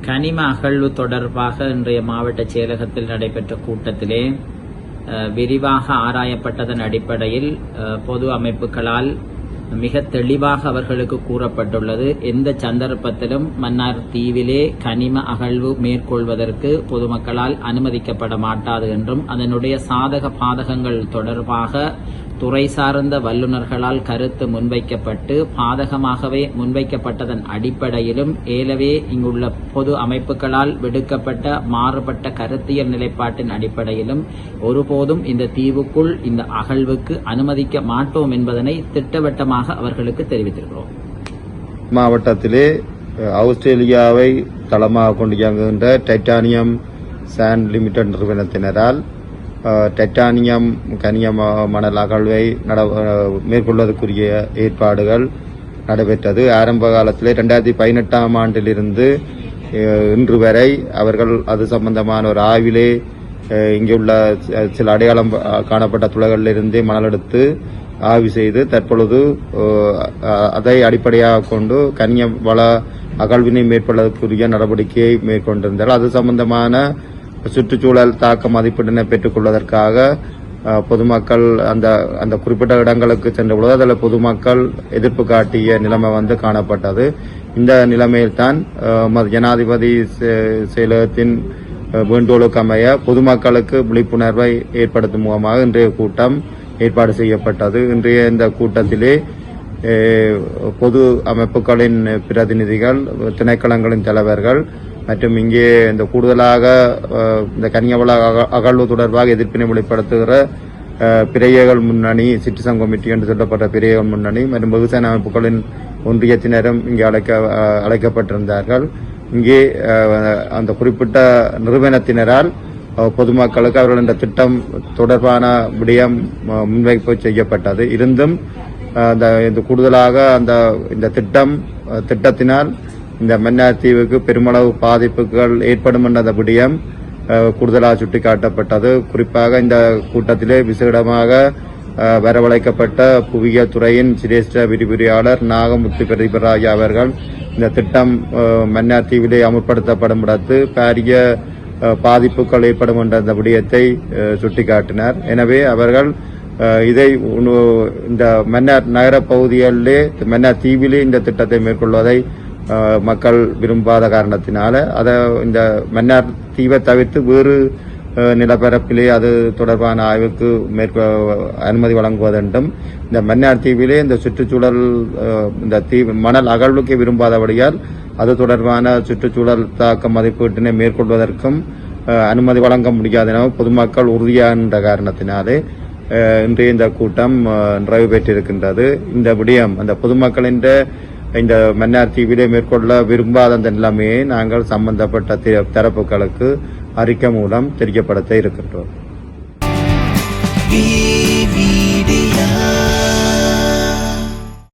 கனிம அகழ்வு தொடர்பாக இன்றைய மாவட்ட செயலகத்தில் நடைபெற்ற கூட்டத்திலே விரிவாக ஆராயப்பட்டதன் அடிப்படையில் பொது அமைப்புகளால் மிக தெளிவாக அவர்களுக்கு கூறப்பட்டுள்ளது. எந்த சந்தர்ப்பத்திலும் மன்னார் தீவிலே கனிம அகழ்வு மேற்கொள்வதற்கு பொதுமக்களால் அனுமதிக்கப்பட மாட்டாது என்றும் அதனுடைய சாதக பாதகங்கள் தொடர்பாக துறை சார்ந்த வல்லுநர்களால் கருத்து முன்வைக்கப்பட்டு பாதகமாகவே முன்வைக்கப்பட்டதன் அடிப்படையிலும் ஏலவே இங்குள்ள பொது அமைப்புகளால் விடுக்கப்பட்ட மாறுபட்ட கருத்தியல் நிலைப்பாட்டின் அடிப்படையிலும் ஒருபோதும் இந்த தீவுக்குள் இந்த அகழ்வுக்கு அனுமதிக்க மாட்டோம் என்பதனை திட்டவட்டமாக அவர்களுக்கு தெரிவித்திருக்கிறோம். மாவட்டத்திலே ஆஸ்திரேலியாவை தளமாக கொண்டு இயங்குகின்ற டைட்டானியம் சாண்ட் லிமிடெட் நிறுவனத்தினரால் டைட்டானியம் கனிய மணல் அகழ்வை மேற்கொள்வதற்குரிய ஏற்பாடுகள் நடைபெற்றது. ஆரம்ப காலத்திலே 2018 ஆண்டிலிருந்து இன்று வரை அவர்கள் அது சம்பந்தமான ஒரு ஆய்விலே இங்குள்ள சில அடையாளம் காணப்பட்ட துளைகளிலிருந்தே மணல் எடுத்து ஆய்வு செய்து தற்பொழுது அதை அடிப்படையாக கொண்டு கனிய வள அகழ்வினை மேற்கொள்வதற்குரிய நடவடிக்கையை மேற்கொண்டிருந்தார். அது சம்பந்தமான சுற்றுச்சூழல் தாக்க மதிப்பீட்டினை பெற்றுக் கொள்வதற்காக பொதுமக்கள் அந்த குறிப்பிட்ட இடங்களுக்கு சென்ற பொழுது அதில் பொதுமக்கள் எதிர்ப்பு காட்டிய நிலைமை காணப்பட்டது. இந்த நிலைமையில்தான் ஜனாதிபதி செயலகத்தின் வேண்டுகோளுக்கு அமைய பொதுமக்களுக்கு விழிப்புணர்வை ஏற்படுத்தும் முகமாக இன்றைய கூட்டம் ஏற்பாடு செய்யப்பட்டது. இன்றைய இந்த கூட்டத்திலே பொது அமைப்புகளின் பிரதிநிதிகள், திணைக்களங்களின் தலைவர்கள் மற்றும் இங்கே இந்த கூடுதலாக இந்த கனியவள அகழ்வு தொடர்பாக எதிர்ப்பினை வெளிப்படுத்துகிற பிறையகள் முன்னணி, சிட்டிசன் கமிட்டி என்று சொல்லப்பட்ட பிறையகள் முன்னணி மற்றும் வெகுசன அமைப்புகளின் ஒன்றியத்தினரும் இங்கே அழைக்கப்பட்டிருந்தார்கள். இங்கே அந்த குறிப்பிட்ட நிறுவனத்தினரால் பொதுமக்களுக்கு அவர்கள் இந்த திட்டம் தொடர்பான விடயம் முன்வைப்பு செய்யப்பட்டது. இருந்தும் இந்த கூடுதலாக இந்த திட்டத்தினால் இந்த மன்னார் தீவுக்கு பெருமளவு பாதிப்புகள் ஏற்படும் என்ற அந்த விடயம் கூடுதலாக சுட்டிக்காட்டப்பட்டது. குறிப்பாக இந்த கூட்டத்திலே விசேடமாக வரவழைக்கப்பட்ட புவியியல் துறையின் சிரேஷ்ட விரிவுரையாளர் நாகமுத்து பிரதிபராஜா அவர்கள் இந்த திட்டம் மன்னார் தீவிலே அமுல்படுத்தப்படும் இடத்து பாரிய பாதிப்புகள் ஏற்படும் என்ற அந்த விடயத்தை சுட்டிக்காட்டினார். எனவே அவர்கள் இதை இந்த மன்னார் நகர பகுதிகளிலே மன்னார் தீவிலே இந்த திட்டத்தை மேற்கொள்வதை மக்கள் விரும்பாத காரணத்தினால இந்த மன்னார் தீவை தவிர்த்து வேறு நிலப்பரப்பிலே அது தொடர்பான ஆய்வுக்கு அனுமதி வழங்குவதென்றும் இந்த மன்னார் தீவிலே இந்த சுற்றுச்சூழல் இந்த தீவு மணல் அகழ்வுக்கு விரும்பாதபடியால் அது தொடர்பான சுற்றுச்சூழல் தாக்க மதிப்பீட்டினை மேற்கொள்வதற்கும் அனுமதி வழங்க முடியாது என பொதுமக்கள் உறுதியான காரணத்தினாலே இன்றைய இந்த கூட்டம் நிறைவு பெற்றிருக்கின்றது. இந்த விடயம் அந்த பொதுமக்களின் இந்த மன்னார் தீவிலே மேற்கொள்ள விரும்பாத அந்த நிலைமையை நாங்கள் சம்பந்தப்பட்ட தரப்புகளுக்கு அறிக்கை மூலம் தெரியப்படுத்த இருக்கின்றோம்.